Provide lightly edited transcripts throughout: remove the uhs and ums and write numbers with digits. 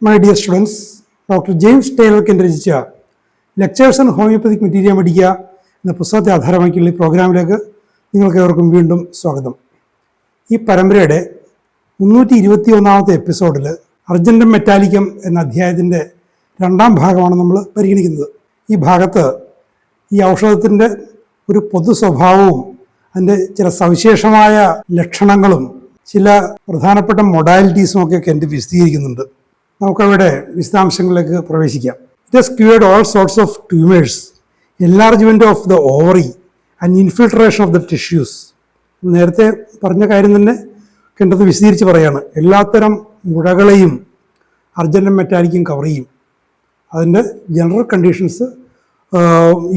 My dear students, Dr. James Taylor രചിച്ച lectures and homoeopathic മെറ്റീരിയ പഠിക്കുക എന്ന പുസ്തകത്തെ ആധാരമാക്കിയുള്ള ഈ പ്രോഗ്രാമിലേക്ക് നിങ്ങൾക്ക് ഏവർക്കും വീണ്ടും സ്വാഗതം. ഈ പരമ്പരയുടെ 321 എപ്പിസോഡിൽ അർജന്റം മെറ്റാലിക്കം എന്ന അധ്യായത്തിൻ്റെ 2ാം ഭാഗമാണ് നമ്മൾ പരിഗണിക്കുന്നത്. ഈ ഭാഗത്ത് ഈ ഔഷധത്തിൻ്റെ ഒരു പൊതു സ്വഭാവവും അതിൻ്റെ ചില സവിശേഷമായ ലക്ഷണങ്ങളും ചില പ്രധാനപ്പെട്ട മൊഡാലിറ്റീസും ഒക്കെ കെൻറ്റ് വിശദീകരിക്കുന്നുണ്ട്. നമുക്കവിടെ വിശദാംശങ്ങളിലേക്ക് പ്രവേശിക്കാം. It has cured all sorts of tumours, enlargement of the ovary and infiltration of the tissues. നേരത്തെ പറഞ്ഞ കാര്യം തന്നെ കെൻറ്റത് വിശദീകരിച്ച് പറയാണ്. എല്ലാത്തരം മുഴകളെയും അർജന്റം മെറ്റാലിക്കം കവർ ചെയ്യും. അതിൻ്റെ ജനറൽ കണ്ടീഷൻസ്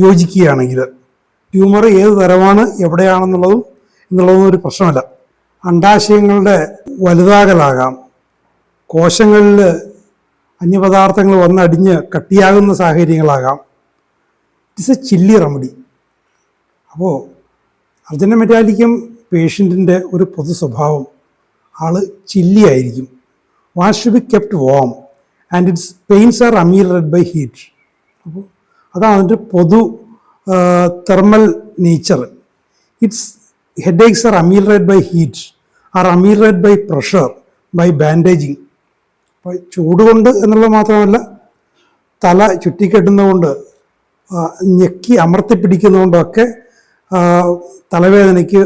യോജിക്കുകയാണെങ്കിൽ ട്യൂമർ ഏത് തരമാണ് എന്നുള്ളതും ഒരു പ്രശ്നമല്ല. അണ്ഡാശയങ്ങളുടെ വലുതാകലാകാം, കോശങ്ങളിൽ അന്യപദാർത്ഥങ്ങൾ വന്നടിഞ്ഞ് കട്ടിയാകുന്ന സാഹചര്യങ്ങളാകാം. It's a chilly remedy. അപ്പോൾ അർജന്റം മെറ്റാലിക്കം പേഷ്യൻറ്റിൻ്റെ ഒരു പൊതു സ്വഭാവം ചില്ലി ആയിരിക്കും. What should be kept warm and its pains are ameliorated by heat. അപ്പോൾ അതാണ് അതിൻ്റെ പൊതു thermal nature. Its headaches are ameliorated by heat, are ameliorated by pressure, by bandaging. അപ്പോൾ ചൂട് കൊണ്ട് എന്നുള്ളത് മാത്രമല്ല, തല ചുറ്റിക്കെട്ടുന്നതുകൊണ്ട്, ഞെക്കി അമർത്തി പിടിക്കുന്നതുകൊണ്ടൊക്കെ തലവേദനയ്ക്ക്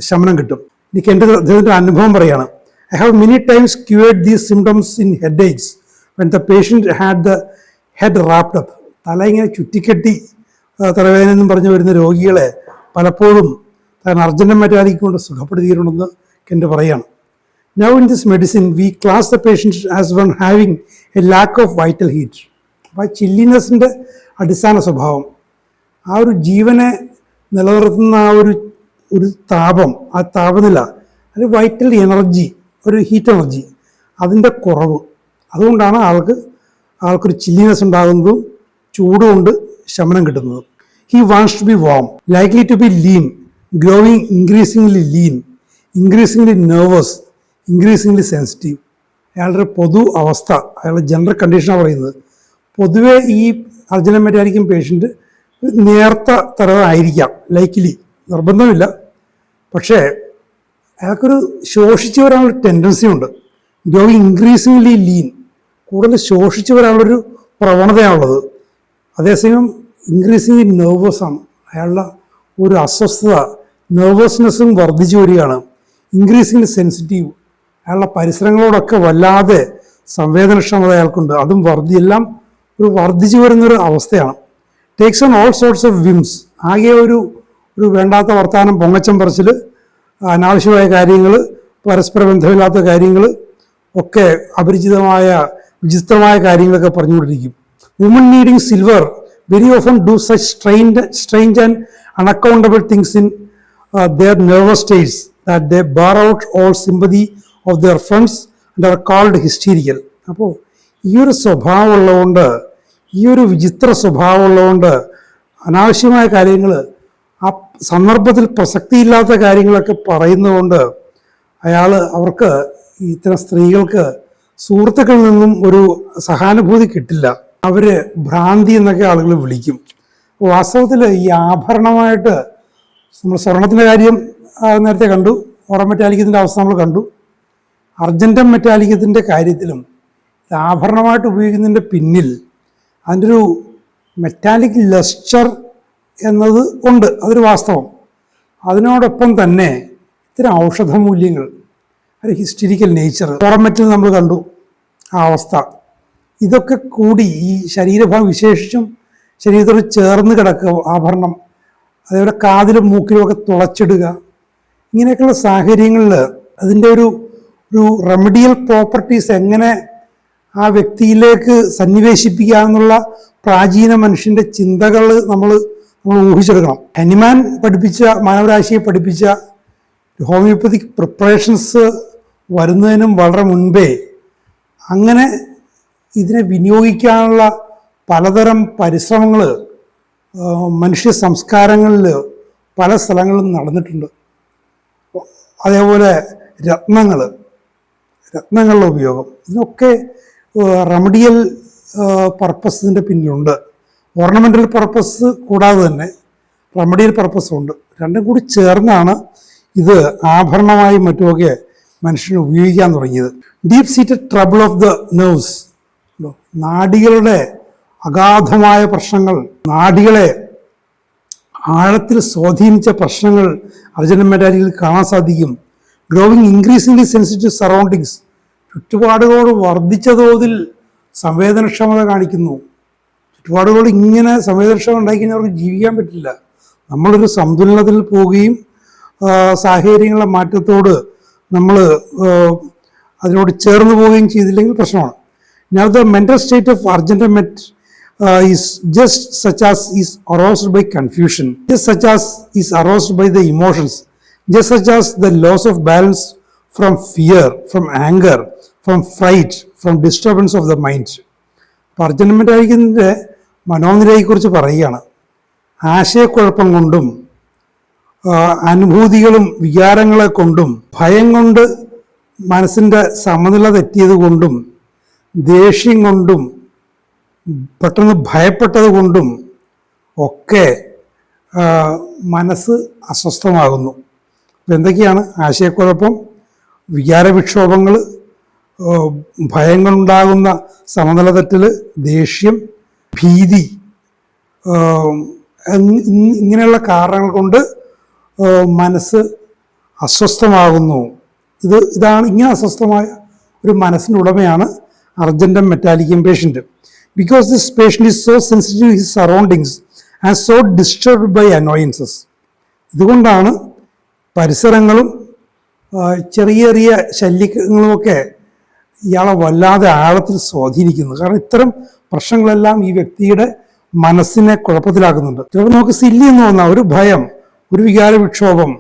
ശമനം കിട്ടും. എനിക്ക് എൻ്റെ അദ്ദേഹത്തിൻ്റെ അനുഭവം പറയുകയാണ്. I have many times cured these symptoms in headaches when the patient had the head wrapped up. തല ഇങ്ങനെ ചുറ്റിക്കെട്ടി തലവേദന എന്നും പറഞ്ഞു വരുന്ന രോഗികളെ പലപ്പോഴും അർജന്റം മെറ്റാലിക്കം കൊണ്ട് സുഖപ്പെടുത്തിയിട്ടുണ്ടെന്ന് കെൻറ്റ് പറയുകയാണ്. Now in this medicine we class the patient as one having a lack of vital heat. അപ്പോൾ ചില്ലിനെസ്സിൻ്റെ അടിസ്ഥാന സ്വഭാവം, ആ ഒരു ജീവനെ നിലനിർത്തുന്ന ആ ഒരു താപം, ആ താപനില, ഒരു വൈറ്റൽ എനർജി, ഒരു ഹീറ്റ് എനർജി, അതിൻ്റെ കുറവ്. അതുകൊണ്ടാണ് ആൾക്കൊരു ചില്ലിനെസ് ഉണ്ടാകുന്നതും ചൂടുകൊണ്ട് ശമനം കിട്ടുന്നത്. He wants to be warm, likely to be lean, growing increasingly lean, increasingly nervous, increasingly sensitive. അയാളുടെ പൊതു അവസ്ഥ, അയാളുടെ ജനറൽ കണ്ടീഷനാണ് പറയുന്നത്. പൊതുവെ ഈ അർജന്റം മെറ്റാലിക്കം പേഷ്യൻ്റ് നേർത്ത തരമായിരിക്കാം, ലൈക്ക്ലി, നിർബന്ധമില്ല. പക്ഷേ അയാൾക്കൊരു ശോഷിച്ചു വരാനുള്ള ടെൻഡൻസി ഉണ്ട്. ഗ്രോയിങ് ഇൻക്രീസിംഗ്ലി ലീൻ, കൂടുതൽ ശോഷിച്ചു വരാനുള്ളൊരു പ്രവണതയാണുള്ളത്. അതേസമയം ഇൻക്രീസിംഗ്ലി നെർവസ് ആണ്. അയാളുടെ ഒരു അസ്വസ്ഥത, നെർവസ്നെസ്സും വർദ്ധിച്ചു വരികയാണ്. ഇൻക്രീസിംഗ്ലി സെൻസിറ്റീവ്, അയാളുടെ പരിസരങ്ങളോടൊക്കെ വല്ലാതെ സംവേദനക്ഷമത അയാൾക്കുണ്ട്. അതും എല്ലാം ഒരു വർദ്ധിച്ചു വരുന്നൊരു അവസ്ഥയാണ്. Takes on all sorts of whims. ആകെ ഒരു വേണ്ടാത്ത വർത്തമാനം, പൊങ്ങച്ചം പറച്ചിൽ, അനാവശ്യമായ കാര്യങ്ങൾ, പരസ്പര ബന്ധമില്ലാത്ത കാര്യങ്ങൾ, ഒക്കെ അപരിചിതമായ വിചിത്രമായ കാര്യങ്ങളൊക്കെ പറഞ്ഞുകൊണ്ടിരിക്കും. Woman needing silver very often do such strange and unaccountable things in their nervous states that they bar out all sympathy of their friends and are called hysterical. അപ്പോൾ ഈ ഒരു സ്വഭാവമുള്ളതുകൊണ്ട്, ഈ ഒരു വിചിത്ര സ്വഭാവമുള്ളതുകൊണ്ട് അനാവശ്യമായ കാര്യങ്ങൾ, ആ സന്ദർഭത്തിൽ പ്രസക്തിയില്ലാത്ത കാര്യങ്ങളൊക്കെ പറയുന്നതുകൊണ്ട് അവർക്ക് ഇത്തരം സ്ത്രീകൾക്ക് സുഹൃത്തുക്കളിൽ നിന്നും ഒരു സഹാനുഭൂതി കിട്ടില്ല. അവർ ഭ്രാന്തി എന്നൊക്കെ ആളുകൾ വിളിക്കും. വാസ്തവത്തിൽ ഈ ആഭരണമായിട്ട് നമ്മൾ സ്വർണത്തിൻ്റെ കാര്യം നേരത്തെ കണ്ടു, ഓറം മെറ്റാലിക്കത്തിൻ്റെ അവസ്ഥ നമ്മൾ കണ്ടു. അർജന്റം മെറ്റാലിക്കത്തിൻ്റെ കാര്യത്തിലും ആഭരണമായിട്ട് ഉപയോഗിക്കുന്നതിൻ്റെ പിന്നിൽ അതിൻ്റെ ഒരു മെറ്റാലിക് ലസ്ചർ എന്നത് ഉണ്ട്, അതൊരു വാസ്തവം. അതിനോടൊപ്പം തന്നെ ഇത്തരം ഔഷധമൂല്യങ്ങൾ, ഒരു ഹിസ്റ്ററിക്കൽ നേച്ചർ, ഓറം മെറ്റൽ നമ്മൾ കണ്ടു ആ അവസ്ഥ, ഇതൊക്കെ കൂടി ഈ ശരീരഭാഗം, വിശേഷിച്ചും ശരീരത്തോട് ചേർന്ന് കിടക്കുക ആഭരണം, അതേപോലെ കാതിലും മൂക്കിലും ഒക്കെ തുളച്ചിടുക, ഇങ്ങനെയൊക്കെയുള്ള സാഹചര്യങ്ങളിൽ അതിൻ്റെ ഒരു റെമഡിയൽ പ്രോപ്പർട്ടീസ് എങ്ങനെ ആ വ്യക്തിയിലേക്ക് സന്നിവേശിപ്പിക്കുക എന്നുള്ള പ്രാചീന മനുഷ്യൻ്റെ ചിന്തകൾ നമ്മൾ ഊഹിച്ചെടുക്കണം. ഹനിമാൻ മാനവരാശിയെ പഠിപ്പിച്ച ഹോമിയോപ്പതിക് പ്രിപ്പറേഷൻസ് വരുന്നതിനും വളരെ മുൻപേ അങ്ങനെ ഇതിനെ വിനിയോഗിക്കാനുള്ള പലതരം പരിശ്രമങ്ങൾ മനുഷ്യ സംസ്കാരങ്ങളിൽ പല സ്ഥലങ്ങളിലും നടന്നിട്ടുണ്ട്. അതേപോലെ രത്നങ്ങളുടെ ഉപയോഗം, ഇതിനൊക്കെ റെമഡിയൽ പർപ്പസിൻ്റെ പിന്നിലുണ്ട്. ഓർണമെൻ്റൽ പർപ്പസ് കൂടാതെ തന്നെ റെമഡിയൽ പർപ്പസും ഉണ്ട്. രണ്ടും കൂടി ചേർന്നാണ് ഇത് ആഭരണമായും മറ്റുമൊക്കെ മനുഷ്യന് ഉപയോഗിക്കാൻ തുടങ്ങിയത്. Deep seated trouble of the nerves, നാഡികളുടെ അഗാധമായ പ്രശ്നങ്ങൾ, നാഡികളെ ആഴത്തിൽ സ്വാധീനിച്ച പ്രശ്നങ്ങൾ അർജന്റീൻ മെറ്റാലിക്കിൽ കാണാൻ സാധിക്കും. ഗ്രോവിങ് ഇൻക്രീസിംഗ്ലി സെൻസിറ്റീവ് സറൗണ്ടിങ്സ്, ചുറ്റുപാടുകളോട് വർദ്ധിച്ച തോതിൽ സംവേദനക്ഷമത കാണിക്കുന്നു. ചുറ്റുപാടുകളോട് ഇങ്ങനെ സംവേദനക്ഷമത ഉണ്ടായിക്കഴിഞ്ഞാൽ അവർക്ക് ജീവിക്കാൻ പറ്റില്ല. നമ്മളൊരു സന്തുലനത്തിൽ പോവുകയും സാഹചര്യങ്ങളുടെ മാറ്റത്തോട് നമ്മൾ അതിനോട് ചേർന്ന് പോവുകയും ചെയ്തില്ലെങ്കിൽ പ്രശ്നമാണ്. Now the mental state of Argentine Met is just such as is aroused by confusion, just such as is aroused by the emotions, just such as the loss of balance from fear, from anger, from fright, from disturbance of the mind. Argentum മെറ്റാലിക്കിൻ്റെ മനോനിലയെക്കുറിച്ച് പറയുകയാണ്. ആശയക്കുഴപ്പം കൊണ്ടും അനുഭൂതികളും വികാരങ്ങളെ കൊണ്ടും ഭയം കൊണ്ട് മനസ്സിൻ്റെ സമനില തെറ്റിയത് കൊണ്ടും ദേഷ്യം കൊണ്ടും പെട്ടെന്ന് ഭയപ്പെട്ടത് കൊണ്ടും ഒക്കെ മനസ്സ് അസ്വസ്ഥമാകുന്നു. എന്തൊക്കെയാണ് ആശയക്കുഴപ്പം, വികാരവിക്ഷോഭങ്ങൾ, ഭയം കൊണ്ടുണ്ടാകുന്ന സമനില തെറ്റൽ, ദേഷ്യം, ഭീതി, ഇങ്ങനെയുള്ള കാരണങ്ങൾ കൊണ്ട് മനസ്സ് അസ്വസ്ഥമാകുന്നു. ഇതാണ് ഇങ്ങനെ അസ്വസ്ഥമായ ഒരു മനസ്സിൻ്റെ ഉടമയാണ് argentum metallicum patient. Because this patient is so sensitive his surroundings and so disturbed by annoyances. ഇതുകൊണ്ടാണ് പരിസരങ്ങളും ചെറിയ ചെറിയ ശല്യങ്ങളുമൊക്കെ ഇയാളെ വല്ലാതെ ആഴത്തിൽ സ്വാധീനിക്കുന്നത്. കാരണം ഇത്തരം പ്രശ്നങ്ങളെല്ലാം ഈ വ്യക്തിയുടെ മനസ്സിനെ കുഴപ്പത്തിലാക്കുന്നുണ്ട്. ചിലപ്പോൾ നമുക്ക് സില്ലി എന്ന് തോന്നാം, ഒരു ഭയം, ഒരു വികാര വിക്ഷോഭം,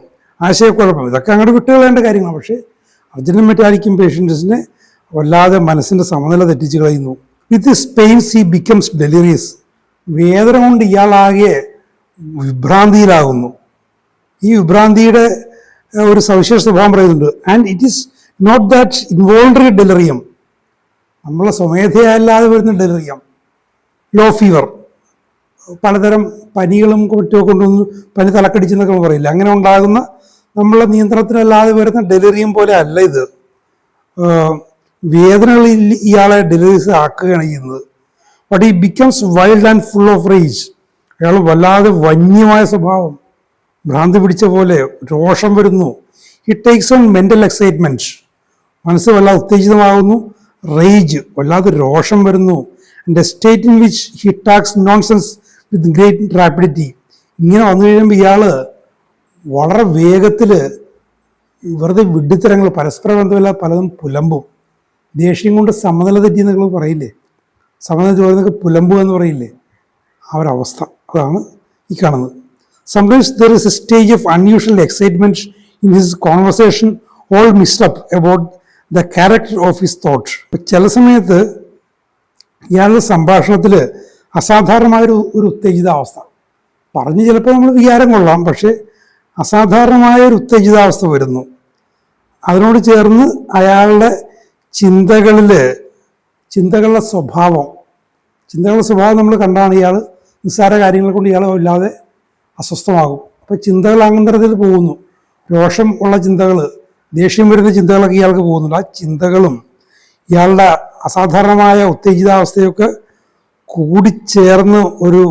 ആശയക്കുഴപ്പം, ഇതൊക്കെ അങ്ങോട്ട് വിട്ടുകളയേണ്ട കാര്യങ്ങളാണ്. പക്ഷേ അർജന്റൈൻ മെറ്റാലിക്കൻ പേഷ്യൻസിനെ വല്ലാതെ മനസ്സിൻ്റെ സമനില തെറ്റിച്ച് കളയുന്നു. With this pains he becomes delirious. വേദന കൊണ്ട് ഇയാളാകെ വിഭ്രാന്തിയിലാകുന്നു. ഈ വിഭ്രാന്തിയുടെ ഒരു സവിശേഷ സ്വഭാവം പറയുന്നുണ്ട്. And it is not that involuntary delirium, നമ്മളെ സ്വമേധയല്ലാതെ വരുന്ന ഡെലിറിയം. ലോ ഫീവർ, പലതരം പനികളും മറ്റുമൊക്കെ കൊണ്ടുവന്ന് പനി തലക്കടിച്ചെന്നൊക്കെ പറയില്ല, അങ്ങനെ ഉണ്ടാകുന്ന നമ്മളെ നിയന്ത്രണത്തിനല്ലാതെ വരുന്ന ഡെലിറിയം പോലെ അല്ല ഇത്. വേദനകളിൽ ഇയാളെ ഡെലിറീസ് ആക്കുകയാണ് ചെയ്യുന്നത്. ബട്ട് ഈ becomes wild and full of rage. അയാൾ വല്ലാതെ വന്യമായ സ്വഭാവം, ഭ്രാന്തി പിടിച്ച പോലെ രോഷം വരുന്നു. He takes on mental excitement, മനസ്സ് വല്ലാതെ ഉത്തേജിതമാകുന്നു. റേജ്, വല്ലാതെ രോഷം വരുന്നു. And A state in which he tax nonsense with great rapidity. ഇങ്ങനെ വന്നു കഴിയുമ്പോൾ ഇയാൾ വളരെ വേഗത്തിൽ വെറുതെ വിഡ്ഢിത്തരങ്ങൾ, പരസ്പര ബന്ധമില്ലാതെ പലതും പുലമ്പും. ദേഷ്യം കൊണ്ട് സമനില തെറ്റി എന്നൊക്കെ പറയില്ലേ, സമനില ചോരുന്നൊക്കെ പുലമ്പുക എന്ന് പറയില്ലേ, ആ ഒരവസ്ഥ അതാണ് ഈ കാണുന്നത്. Sometimes there is A stage of unusual excitement in his conversation, all mixed up about the character of his thought. ചില സമയത്ത് ഇയാളുടെ സംഭാഷണത്തിൽ അസാധാരണമായൊരു ഉത്തേജിതാവസ്ഥ പറഞ്ഞ് ചിലപ്പോൾ നമ്മൾ വികാരം കൊള്ളാം, പക്ഷേ അസാധാരണമായ ഒരു ഉത്തേജിതാവസ്ഥ വരുന്നു. അതിനോട് ചേർന്ന് അയാളുടെ ചിന്തകളുടെ സ്വഭാവം നമ്മൾ കണ്ടാണ് ഇയാൾ നിസ്സാര കാര്യങ്ങളെ കൊണ്ട് ഇയാൾ ഇല്ലാതെ അസ്വസ്ഥമാകും. അപ്പോൾ ചിന്തകൾ അങ്ങന്തരത്തിൽ പോകുന്നു. രോഷം ഉള്ള ചിന്തകൾ, ദേഷ്യം വരുന്ന ചിന്തകളൊക്കെ ഇയാൾക്ക് പോകുന്നുണ്ട്. ആ ചിന്തകളും ഇയാളുടെ അസാധാരണമായ ഉത്തേജിതാവസ്ഥയൊക്കെ കൂടിച്ചേർന്ന് ഒരു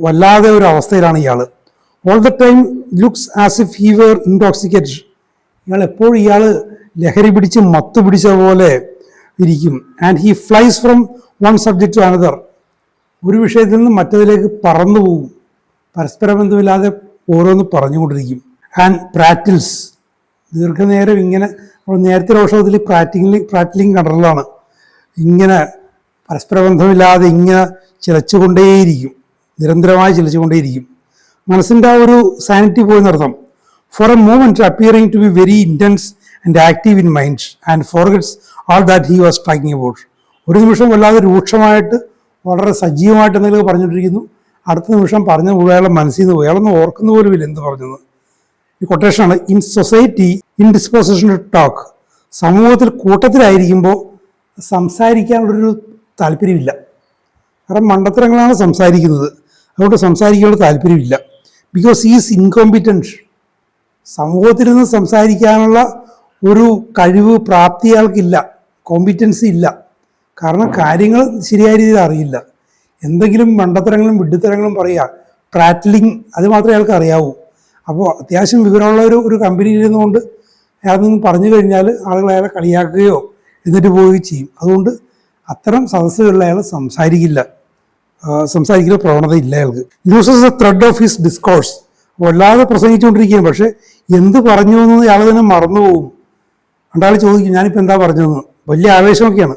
വല്ലാതെ ഒരു അവസ്ഥയിലാണ് ഇയാൾ. All the time looks as if he were intoxicated. ഇയാൾ എപ്പോഴും ലഹരി പിടിച്ച് മത്ത് പിടിച്ച പോലെ ഇരിക്കും. And he flies from one subject to another. ഒരു വിഷയത്തിൽ നിന്ന് മറ്റതിലേക്ക് പറന്നു പോകും, പരസ്പര ബന്ധമില്ലാതെ ഓരോന്ന് പറഞ്ഞുകൊണ്ടിരിക്കും. ആൻഡ് പ്രാറ്റിൽസ്, ദീർഘനേരം ഇങ്ങനെ, നേരത്തെ ഔഷധത്തിൽ പ്രാറ്റിലിംഗ് കണ്ടതാണ്, ഇങ്ങനെ പരസ്പര ബന്ധമില്ലാതെ ഇങ്ങനെ ചിലച്ചുകൊണ്ടേയിരിക്കും, നിരന്തരമായി ചിലച്ചുകൊണ്ടേയിരിക്കും. മനസ്സിൻ്റെ ആ ഒരു സാനിറ്റി പോയി നടത്തും. For a moment appearing to be very intense and active in mind and forgets all that he was talking about. ഒരു നിമിഷം വല്ലാതെ രൂക്ഷമായിട്ട് വളരെ സജീവമായിട്ട് എന്തെങ്കിലും പറഞ്ഞുകൊണ്ടിരിക്കുന്നു, അടുത്ത നിമിഷം പറഞ്ഞ അയാളുടെ മനസ്സിൽ നിന്ന് പോയി, അയാളൊന്നും ഓർക്കുന്ന പോലുമില്ല എന്ത് പറഞ്ഞത്. ഈ കൊട്ടേഷനാണ്. In society in disposition to talk. സമൂഹത്തിൽ കൂട്ടത്തിലായിരിക്കുമ്പോൾ സംസാരിക്കാനുള്ളൊരു താല്പര്യമില്ല. കാരണം മണ്ടത്തരങ്ങളാണ് സംസാരിക്കുന്നത്, അതുകൊണ്ട് സംസാരിക്കാനുള്ള താല്പര്യമില്ല. Because is incompetent. സമൂഹത്തിൽ നിന്ന് സംസാരിക്കാനുള്ള ഒരു കഴിവ്, പ്രാപ്തി അയാൾക്കില്ല, കോമ്പിറ്റൻസി ഇല്ല. കാരണം കാര്യങ്ങൾ ശരിയായ രീതിയിൽ അറിയില്ല. എന്തെങ്കിലും മണ്ടത്തരങ്ങളും വിഡ്ഢിത്തരങ്ങളും പറയുക, പ്രാറ്റ്ലിങ്, അത് മാത്രമേ അയാൾക്ക് അറിയാവൂ. അപ്പോൾ അത്യാവശ്യം വിവരമുള്ള ഒരു കമ്പനിയിൽ ഇരുന്നുകൊണ്ട് അയാൾ നിന്ന് പറഞ്ഞു കഴിഞ്ഞാൽ ആളുകൾ അയാളെ കളിയാക്കുകയോ എന്നിട്ട് പോവുകയും ചെയ്യും. അതുകൊണ്ട് അത്തരം സദസ്സുകളിൽ അയാൾ സംസാരിക്കുന്ന പ്രവണതയില്ല അയാൾക്ക്. Uses a threat of his discourse. വല്ലാതെ പ്രസംഗിച്ചുകൊണ്ടിരിക്കുകയും പക്ഷേ എന്ത് പറഞ്ഞു എന്ന് അയാൾ തന്നെ മറന്നുപോകും. രണ്ടാൾ ചോദിക്കും ഞാനിപ്പോൾ എന്താ പറഞ്ഞതെന്ന്. വലിയ ആവേശമൊക്കെയാണ്.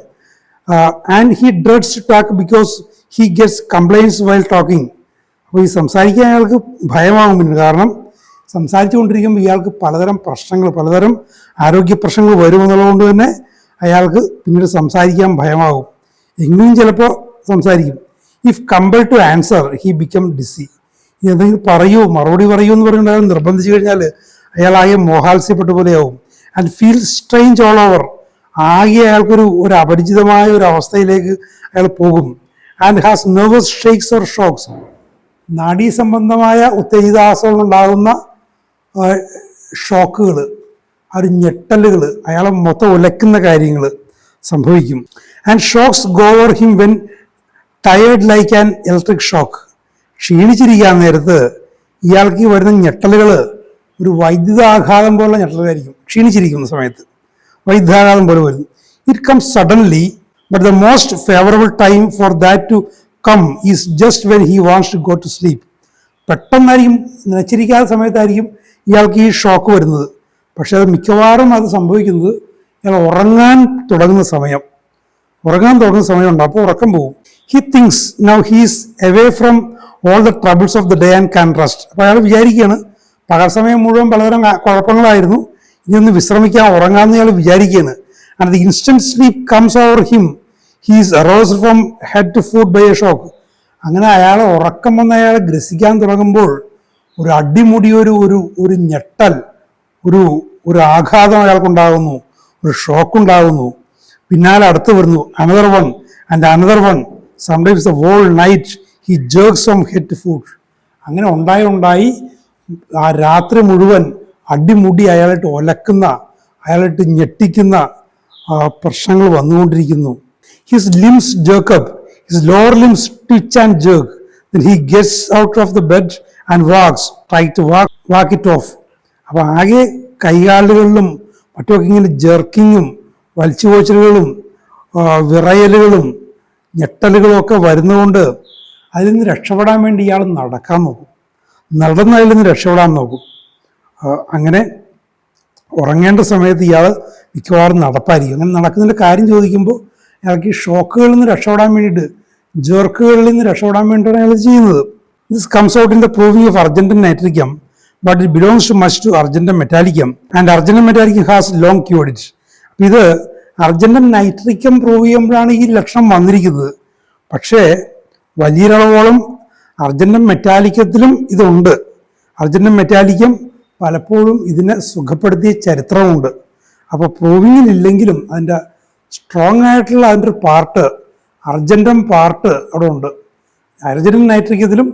And he dreads to talk because he gets complaints while talking. അപ്പോൾ ഈ സംസാരിക്കാൻ അയാൾക്ക് ഭയമാകും. പിന്നെ കാരണം സംസാരിച്ചുകൊണ്ടിരിക്കുമ്പോൾ ഇയാൾക്ക് പലതരം ആരോഗ്യ പ്രശ്നങ്ങൾ വരുമെന്നുള്ളതുകൊണ്ട് തന്നെ അയാൾക്ക് പിന്നീട് സംസാരിക്കാൻ ഭയമാകും. എങ്കിലും ചിലപ്പോൾ സംസാരിക്കും. If compel to answer he become dizzy. എന്തെങ്കിലും മറുപടി പറയൂ എന്ന് പറഞ്ഞിട്ട് അയാൾ നിർബന്ധിച്ചു കഴിഞ്ഞാൽ അയാളാകെ മോഹാത്സ്യപ്പെട്ട പോലെയാവും. And feel strange all over. ആകെ അയാൾക്കൊരു അപരിചിതമായ ഒരു അവസ്ഥയിലേക്ക് അയാൾ പോകും. And has nervous shakes or shocks. നാഡീസംബന്ധമായ ഉത്തേജിതാവസ്ഥകൾ ഉണ്ടാകുന്ന ഷോക്കുകൾ, ആ ഒരു ഞെട്ടലുകൾ, അയാളെ മൊത്തം ഉലയ്ക്കുന്ന കാര്യങ്ങൾ സംഭവിക്കും. And shocks go over him when tired like an electric shock. ക്ഷീണിച്ചിരിക്കാൻ നേരത്ത് ഇയാൾക്ക് വരുന്ന ഞെട്ടലുകൾ ഒരു വൈദ്യുതാഘാതം പോലുള്ള ഞെട്ടലായിരിക്കും. ക്ഷീണിച്ചിരിക്കുന്ന സമയത്ത് വൈദ്യുതാഘാതം പോലെ വരും. It comes suddenly, but the most favourable time for that to come is just when he wants to go to sleep. പെട്ടെന്നായിരിക്കും, നനച്ചിരിക്കാത്ത സമയത്തായിരിക്കും ഇയാൾക്ക് ഈ ഷോക്ക് വരുന്നത്. പക്ഷെ അത് മിക്കവാറും സംഭവിക്കുന്നത് ഇയാൾ ഉറങ്ങാൻ തുടങ്ങുന്ന സമയമുണ്ട്. അപ്പോൾ ഉറക്കം പോകും. He things now he's away from all the troubles of the day and can rest. അപ്പോൾ അയാൾ വിചാരിക്കുകയാണ് പകൽ സമയം മുഴുവൻ പലതരം കുഴപ്പങ്ങളായിരുന്നു, ഇനി ഒന്ന് വിശ്രമിക്കാൻ, ഉറങ്ങാമെന്ന് അയാൾ വിചാരിക്കുകയാണ്. And the instant sleep comes over him. He is aroused from head to foot by a shock. അങ്ങനെ അയാളെ ഉറക്കം വന്ന് അയാളെ ഗ്രസിക്കാൻ തുടങ്ങുമ്പോൾ ഒരു അടിമുടി ഒരു ഞെട്ടൽ, ഒരു ആഘാതം അയാൾക്കുണ്ടാകുന്നു, ഒരു ഷോക്കുണ്ടാകുന്നു. പിന്നാലെ അടുത്ത് വരുന്നു another one and another one. Sometimes the whole night he jerks from head to foot. അങ്ങനെ ഉണ്ടായി ആ രാത്രി മുഴുവൻ അടിമുടി അയാളായിട്ട് ഒലക്കുന്ന, അയാളായിട്ട് ഞെട്ടിക്കുന്ന പ്രശ്നങ്ങൾ വന്നുകൊണ്ടിരിക്കുന്നു. His limbs jerk up, his lower limbs twitch and jerk. Then he gets out of the bed and walks, try to walk it off. അപ്പോൾ ആകെ കൈകാലുകളിലും മറ്റുമൊക്കെ ഇങ്ങനെ ജെർക്കിങ്ങും വലിച്ചുപോച്ചലുകളും വിറയലുകളും ഞെട്ടലുകളും ഒക്കെ വരുന്നതുകൊണ്ട് അതിൽ നിന്ന് രക്ഷപ്പെടാൻ വേണ്ടി ഇയാൾ നടക്കാൻ നോക്കും, നടന്നതിൽ നിന്ന് രക്ഷപ്പെടാൻ നോക്കും. അങ്ങനെ ഉറങ്ങേണ്ട സമയത്ത് ഇയാൾ മിക്കവാറും നടപ്പായിരിക്കും. അങ്ങനെ നടക്കുന്നതിൻ്റെ കാര്യം ചോദിക്കുമ്പോൾ അയാൾക്ക് ഈ ഷോക്കുകളിൽ നിന്ന് രക്ഷപ്പെടാൻ വേണ്ടിയിട്ട്, ജെർക്കുകളിൽ നിന്ന് രക്ഷപ്പെടാൻ വേണ്ടിയിട്ടാണ് അയാൾ ചെയ്യുന്നത്. This comes out in the proving of argentum nitricum, but it belongs to much to argentum metallicum and argentum metallicum has long cured it. അപ്പം ഇത് അർജന്റൻ നൈട്രിക്കം പ്രൂവ് ചെയ്യുമ്പോഴാണ് ഈ ലക്ഷണം വന്നിരിക്കുന്നത്. പക്ഷേ വലിയൊരളവോളം അർജന്റൻ മെറ്റാലിക്കത്തിലും ഇതുണ്ട്. അർജന്റൻ മെറ്റാലിക്കം പലപ്പോഴും ഇതിനെ സുഖപ്പെടുത്തിയ ചരിത്രമുണ്ട്. അപ്പോൾ പ്രൂവിങ്ങിലില്ലെങ്കിലും അതിൻ്റെ സ്ട്രോങ് ആയിട്ടുള്ള അതിൻ്റെ ഒരു പാർട്ട്, അർജന്റൻ പാർട്ട് അവിടെ ഉണ്ട്. അർജന്റൻ നൈട്രിക്കത്തിലും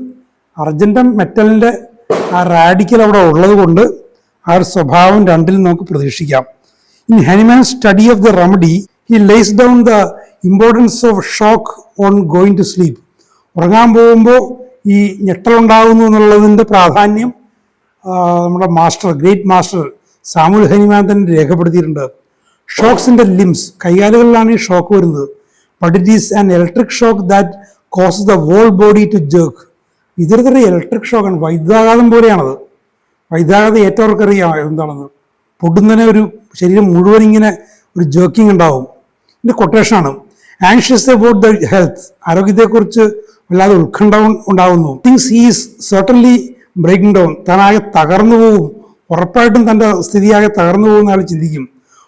അർജന്റൻ മെറ്റലിൻ്റെ ആ റാഡിക്കൽ അവിടെ ഉള്ളത് കൊണ്ട് ആ ഒരു സ്വഭാവം രണ്ടിലും നമുക്ക് പ്രതീക്ഷിക്കാം. In Hahnemann's study of the remedy he lays down the importance of shock on going to sleep. ഉറങ്ങാൻ പോകുമ്പോൾ ഈ ഞെട്ടലുണ്ടാകുന്നു എന്നുള്ളതിൻ്റെ പ്രാധാന്യം നമ്മുടെ ഗ്രേറ്റ് മാസ്റ്റർ സാമുൽ ഹനിമാൻ തന്നെ രേഖപ്പെടുത്തിയിട്ടുണ്ട്. ഷോക്സ് ഇൻ ദ ലിംസ്, കൈകാലുകളിലാണ് ഈ ഷോക്ക് വരുന്നത്. But it is an electric shock that causes the whole body to jerk. ഇതൊരു ഇലക്ട്രിക് ഷോക്കാണ്, വൈദ്യുതാഘാതം പോലെയാണത്. വൈദ്യുതാഘാതം ഏറ്റവർക്കറിയാം എന്താണെന്ന്. പൊടുന്നനെ ഒരു ശരീരം മുഴുവൻ ഇങ്ങനെ ഒരു ജേർക്കിംഗ് ഉണ്ടാവും. ഇതിൻ്റെ കൊട്ടേഷനാണ് ആങ്ഷ്യസ് അബൌട്ട് ദ ഹെൽത്ത്. ആരോഗ്യത്തെക്കുറിച്ച് വല്ലാതെ ഉത്കണ്ഠ ഉണ്ടാകുന്നു. Things is certainly breaking down. താനാകെ തകർന്നു പോകും, ഉറപ്പായിട്ടും തൻ്റെ സ്ഥിതിയാകെ തകർന്നു പോകുന്ന ആൾ ചിന്തിക്കും.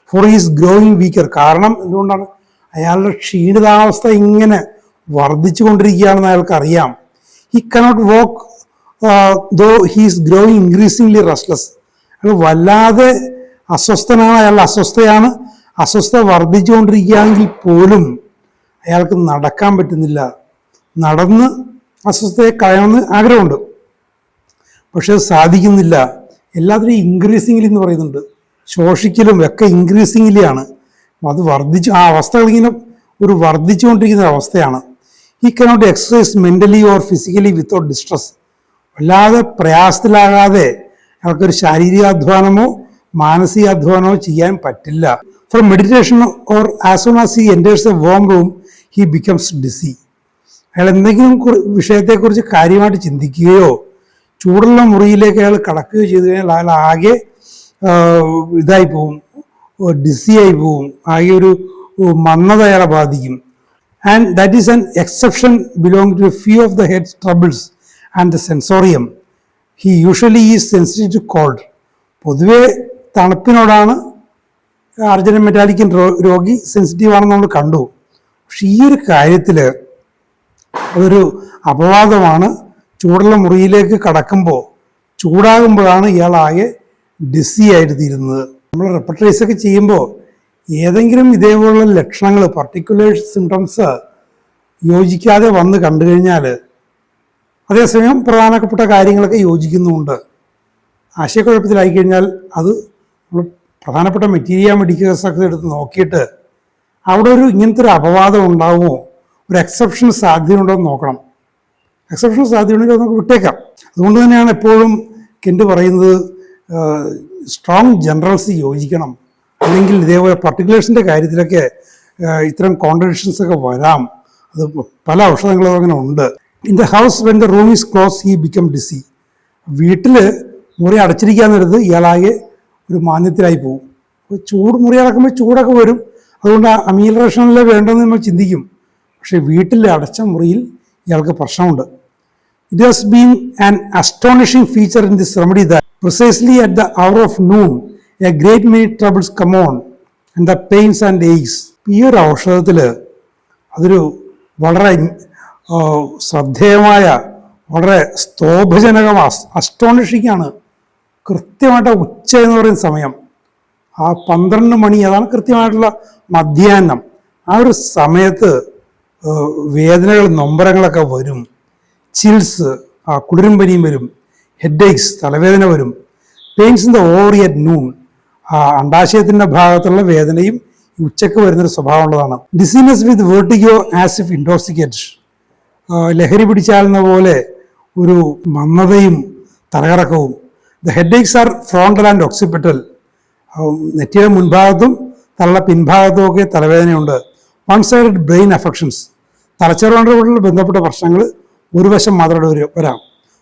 For is growing weaker. കാരണം എന്തുകൊണ്ടാണ്? അയാളുടെ ക്ഷീണിതാവസ്ഥ ഇങ്ങനെ വർദ്ധിച്ചു കൊണ്ടിരിക്കുകയാണെന്ന് അയാൾക്ക് അറിയാം. He cannot walk though he's growing increasingly restless. അയാൾ വല്ലാതെ അസ്വസ്ഥനാണ്, അയാളുടെ അസ്വസ്ഥയാണ്. അസ്വസ്ഥത വർദ്ധിച്ചുകൊണ്ടിരിക്കുകയാണെങ്കിൽ പോലും അയാൾക്ക് നടക്കാൻ പറ്റുന്നില്ല. നടന്ന് അസ്വസ്ഥതയെ കളയണമെന്ന് ആഗ്രഹമുണ്ട്, പക്ഷെ അത് സാധിക്കുന്നില്ല. എല്ലാത്തിനും ഇൻക്രീസിങ്ങിൽ എന്ന് പറയുന്നുണ്ട്, ശോഷിക്കലും ഒക്കെ ഇൻക്രീസിങ്ങിലാണ്. അത് ആ അവസ്ഥകൾ ഇങ്ങനെ ഒരു വർദ്ധിച്ചുകൊണ്ടിരിക്കുന്ന അവസ്ഥയാണ്. He cannot exercise mentally or physically without distress. വല്ലാതെ പ്രയാസത്തിലാകാതെ അയാൾക്കൊരു ശാരീരികാധ്വാനമോ മാനസികാധ്വാനമോ ചെയ്യാൻ പറ്റില്ല. From meditation or as soon as he enters A warm room he becomes DC. അയാൾ എന്തെങ്കിലും വിഷയത്തെക്കുറിച്ച് കാര്യമായിട്ട് ചിന്തിക്കുകയോ ചൂടുള്ള മുറിയിലേക്ക് അയാൾ കടക്കുകയോ ചെയ്തു കഴിഞ്ഞാൽ അയാൾ ആകെ ഇതായി പോവും, ഡിസി ആയി പോവും, ആകെ ഒരു മന്ദത അയാളെ ബാധിക്കും. And that is an exception belong to few of the head troubles and the sensorium. He usually is sensitive to cold. പൊതുവെ തണുപ്പിനോടാണ് അർജന്റീൻ മെറ്റാലിക്കൻ രോഗി സെൻസിറ്റീവ് ആണെന്ന് നമ്മൾ കണ്ടു. പക്ഷെ ഈ ഒരു കാര്യത്തിൽ അതൊരു അപവാദമാണ്. ചൂടുള്ള മുറിയിലേക്ക് കടക്കുമ്പോൾ ചൂടാകുമ്പോഴാണ് ഇയാളാകെ ഡിസി ആയിട്ട് തീരുന്നത്. നമ്മൾ റെപ്പർട്ടറീസൊക്കെ ചെയ്യുമ്പോൾ ഏതെങ്കിലും ഇതേപോലുള്ള ലക്ഷണങ്ങൾ, പർട്ടിക്കുലർ സിംറ്റംസ് യോജിക്കാതെ വന്ന് കണ്ടു കഴിഞ്ഞാൽ, അതേസമയം പ്രധാനപ്പെട്ട കാര്യങ്ങളൊക്കെ യോജിക്കുന്നുമുണ്ട്, ആശയക്കുഴപ്പത്തിലായി കഴിഞ്ഞാൽ അത് നമ്മൾ പ്രധാനപ്പെട്ട മെറ്റീരിയൽ മെഡിക്കൽസൊക്കെ എടുത്ത് നോക്കിയിട്ട് അവിടെ ഇങ്ങനത്തെ ഒരു അപവാദം ഉണ്ടാവുമോ, ഒരു എക്സെപ്ഷൻ സാധ്യതയുണ്ടോ എന്ന് നോക്കണം. എക്സെപ്ഷൻ സാധ്യതയുണ്ടെങ്കിൽ നമുക്ക് വിട്ടേക്കാം. അതുകൊണ്ട് തന്നെയാണ് എപ്പോഴും കെൻറ്റ് പറയുന്നത് സ്ട്രോങ് ജനറൽസ് യോജിക്കണം, അല്ലെങ്കിൽ ഇതേപോലെ പർട്ടിക്കുലേഴ്സിൻ്റെ കാര്യത്തിലൊക്കെ ഇത്തരം കോൺട്രഡിക്ഷൻസ് ഒക്കെ വരാം. അത് പല ഔഷധങ്ങളും അങ്ങനെ ഉണ്ട്. In the house when the room is close he become DC. വീട്ടിൽ മുറി അടച്ചിരിക്കാൻ നേരത്ത് ഇയാളാകെ ഒരു മാന്യത്തിലായി പോകും. മുറി അടക്കുമ്പോൾ ചൂടൊക്കെ വരും, അതുകൊണ്ട് അമീലറേഷനല്ലേ വേണ്ടെന്ന് നമ്മൾ ചിന്തിക്കും. പക്ഷേ വീട്ടിൽ അടച്ച മുറിയിൽ ഇയാൾക്ക് പ്രശ്നമുണ്ട്. It has been an astonishing feature in this remedy that precisely at the hour of noon a great many troubles come on and the pains and aches. ഈ ഒരു ഔഷധത്തിൽ അതൊരു വളരെ ശ്രദ്ധേയമായ, വളരെ സ്തോഭജനകമാണ്, അസ്റ്റോണിഷിംഗ് ആണ്. കൃത്യമായിട്ട് ഉച്ച എന്ന് പറയുന്ന സമയം, ആ 12 മണി, അതാണ് കൃത്യമായിട്ടുള്ള മധ്യാഹ്നം. ആ ഒരു സമയത്ത് വേദനകൾ, നൊമ്പരങ്ങളൊക്കെ വരും, ചിൽസ്, കുളിരും പനിയും വരും, ഹെഡ് ഏക്സ്, തലവേദന വരും, pains in the ovary at noon, അണ്ടാശയത്തിൻ്റെ ഭാഗത്തുള്ള വേദനയും ഉച്ചയ്ക്ക് വരുന്നൊരു സ്വഭാവമുള്ളതാണ്. Dizziness with vertigo as if intoxicate. ലഹരി പിടിച്ചാലുന്ന പോലെ ഒരു മന്ദതയും തലകറക്കവും. The headaches are frontal and occipital. നെറ്റിയുടെ മുൻഭാഗത്തും തലയുടെ പിൻഭാഗത്തും ഒക്കെ തലവേദനയുണ്ട്. One sided brain affections. തലച്ചോറുമായിട്ടുള്ള ബന്ധപ്പെട്ട പ്രശ്നങ്ങൾ ഒരു വശം മാത്രമായിട്ട് വരാം.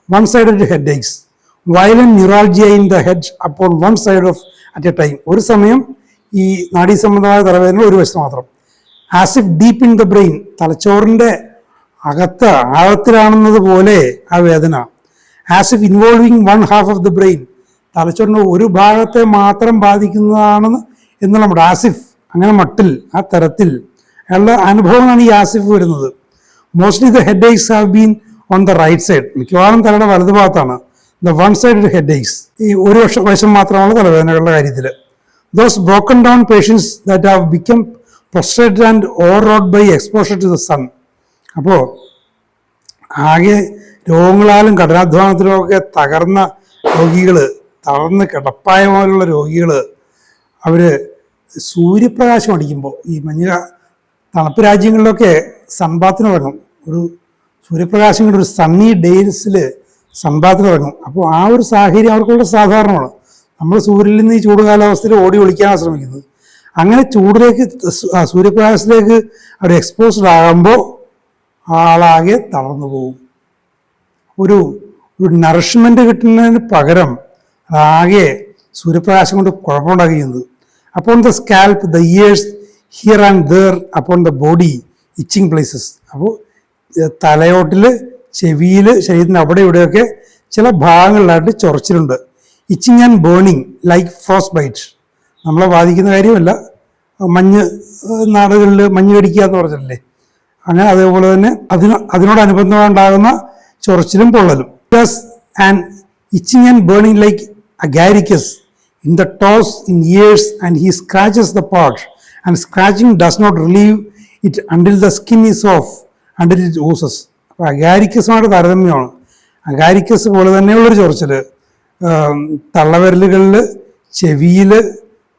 one-sided headaches, violent neuralgia in the head upon one side of at a time. ഒരു സമയം ഈ നാഡീസംബന്ധമായ തലവേദന ഒരു വശത്ത് മാത്രം. As if deep in the brain, തലച്ചോറിൻ്റെ അകത്ത് ആഴത്തിലാണെന്നത് പോലെ ആ വേദന. As if involving one half of the brain, തലച്ചോറിൻ്റെ ഒരു ഭാഗത്തെ മാത്രം ബാധിക്കുന്നതാണെന്ന് എന്നുള്ള നമ്മുടെ ആസിഫ്, അങ്ങനെ മട്ടിൽ, ആ തരത്തിൽ ഉള്ള അനുഭവമാണ് ഈ ആസിഫ് വരുന്നത്. Mostly the headaches have been on the right side. മിക്കവാറും തലയുടെ വലതുഭാഗത്താണ്. The one side headaches, ഈ ഒരു വശം മാത്രമാണ് തലവേദനകളുടെ കാര്യത്തിൽ. Those broken down patients that have become prostrated and overrode by exposure to the sun. അപ്പോൾ ആകെ രോഗങ്ങളാലും കഠിനാധ്വാനത്തിലും ഒക്കെ തകർന്ന രോഗികൾ, തളർന്ന് കിടപ്പായ പോലുള്ള രോഗികൾ, അവർ സൂര്യപ്രകാശം അടിക്കുമ്പോൾ, ഈ തണുപ്പ് രാജ്യങ്ങളിലൊക്കെ സൺബാത്തിനിറങ്ങും. ഒരു സൂര്യപ്രകാശം കൊണ്ട് ഒരു സണ്ണി ഡേയ്സിൽ സൺബാത്തിനിറങ്ങും. അപ്പോൾ ആ ഒരു സാഹചര്യം അവർക്കുള്ള സാധാരണമാണ്. നമ്മൾ സൂര്യനിൽ നിന്ന് ഈ ചൂട് കാലാവസ്ഥയിൽ ഓടി ഒളിക്കാനാണ് ശ്രമിക്കുന്നത്. അങ്ങനെ ചൂടിലേക്ക്, സൂര്യപ്രകാശത്തിലേക്ക് അവർ എക്സ്പോസ്ഡ് ആകുമ്പോൾ ആളാകെ തളർന്നു പോകും. ഒരു നറിഷ്മെൻറ്റ് കിട്ടുന്നതിന് പകരം ആകെ സൂര്യപ്രകാശം കൊണ്ട് കുഴപ്പമുണ്ടാക്കുന്നത്. അപ്പോൾ the scalp, the ears, here and there upon the body itching places. അപ്പോൾ തലയോട്ടിൽ, ചെവിയിൽ, ശരീരത്തിൻ്റെ അവിടെ ഇവിടെയൊക്കെ ചില ഭാഗങ്ങളിലായിട്ട് ചൊറിച്ചിലുണ്ട്. Itching and burning like frost bite. നമ്മളെ ബാധിക്കുന്ന കാര്യമല്ല, നാടുകളിൽ മഞ്ഞ് കടിക്കുക എന്ന് പറഞ്ഞിട്ടില്ലേ, അങ്ങനെ അതേപോലെ തന്നെ അതിനോടനുബന്ധമുണ്ടാകുന്ന ചൊറിച്ചിലും പൊള്ളലും. And itching and burning like agaricus in the toes, in ears, and he scratches the part and scratching does not relieve it until the skin is off until it oozes. അപ്പോൾ അഗാരിക്കസുമായിട്ട് താരതമ്യമാണ്. അഗാരിക്കസ് പോലെ തന്നെയുള്ളൊരു ചൊറിച്ചിൽ തള്ളവിരലുകളിൽ, ചെവിയിൽ,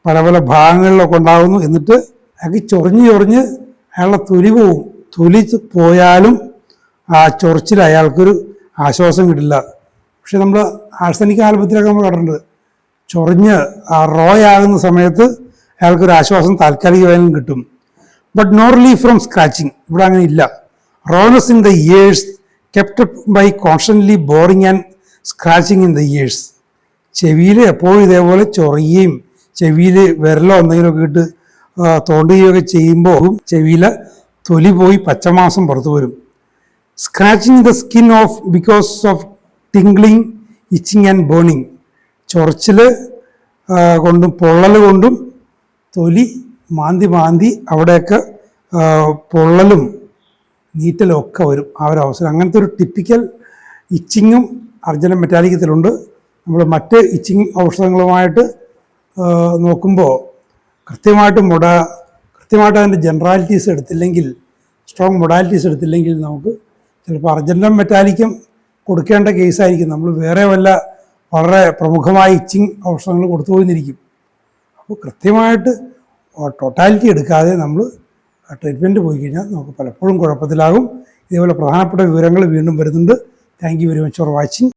പല പല ഭാഗങ്ങളിലൊക്കെ ഉണ്ടാകുന്നു. എന്നിട്ട് അയാൾക്ക് ചൊറിഞ്ഞ് അയാളുടെ തൊലി പോവും. തൊലി പോയാലും ആ ചൊറിച്ചിൽ അയാൾക്കൊരു ആശ്വാസം കിട്ടില്ല. പക്ഷെ നമ്മൾ ആഴ്സനിക് ആൽബത്തിലൊക്കെ നമ്മൾ കണ്ടിട്ടുണ്ട്, ചൊറിഞ്ഞ് റോയാകുന്ന സമയത്ത് അയാൾക്കൊരു ആശ്വാസം താൽക്കാലികമായാലും കിട്ടും. But no relief from scratching. ഇവിടെ അങ്ങനെ ഇല്ല. Rawness in the ears kept by constantly boring and scratching in the ears. ചെവിയിൽ എപ്പോഴും ഇതേപോലെ ചൊറിയുകയും ചെവിയിൽ വിരലോ എന്തെങ്കിലുമൊക്കെ ഇട്ട് തോണ്ടുകയൊക്കെ ചെയ്യുമ്പോൾ ചെവിയിലെ തൊലി പോയി പച്ചമാംസം പുറത്തു വരും. Scratching the skin off because of tingling, itching and burning. ചൊറിച്ചിൽ കൊണ്ടും പൊള്ളൽ കൊണ്ടും തൊലി മാന്തി അവിടെയൊക്കെ പൊള്ളലും നീറ്റലും ഒക്കെ വരും ആ ഒരു അവസരം. അങ്ങനത്തെ ഒരു ടിപ്പിക്കൽ ഇച്ചിങ്ങും അർജുന മെറ്റാലിക്കത്തിലുണ്ട്. നമ്മൾ മറ്റ് ഇച്ചിങ് ഔഷധങ്ങളുമായിട്ട് നോക്കുമ്പോൾ കൃത്യമായിട്ട് അതിൻ്റെ ജനറാലിറ്റീസ് എടുത്തില്ലെങ്കിൽ, സ്ട്രോങ് മൊഡാലിറ്റീസ് എടുത്തില്ലെങ്കിൽ നമുക്ക് ചിലപ്പോൾ അർജന്റം മെറ്റാലിക്കം കൊടുക്കേണ്ട കേസായിരിക്കും. നമ്മൾ വേറെ വളരെ പ്രമുഖമായ ഇച്ചിങ് ഔഷധങ്ങൾ കൊടുത്തു പോയിരിക്കും. അപ്പോൾ കൃത്യമായിട്ട് ടോട്ടാലിറ്റി എടുക്കാതെ നമ്മൾ ട്രീറ്റ്മെൻറ്റ് പോയി കഴിഞ്ഞാൽ നമുക്ക് പലപ്പോഴും കുഴപ്പത്തിലാകും. ഇതേപോലെ പ്രധാനപ്പെട്ട വിവരങ്ങൾ വീണ്ടും വരുന്നുണ്ട്. Thank you very much for watching.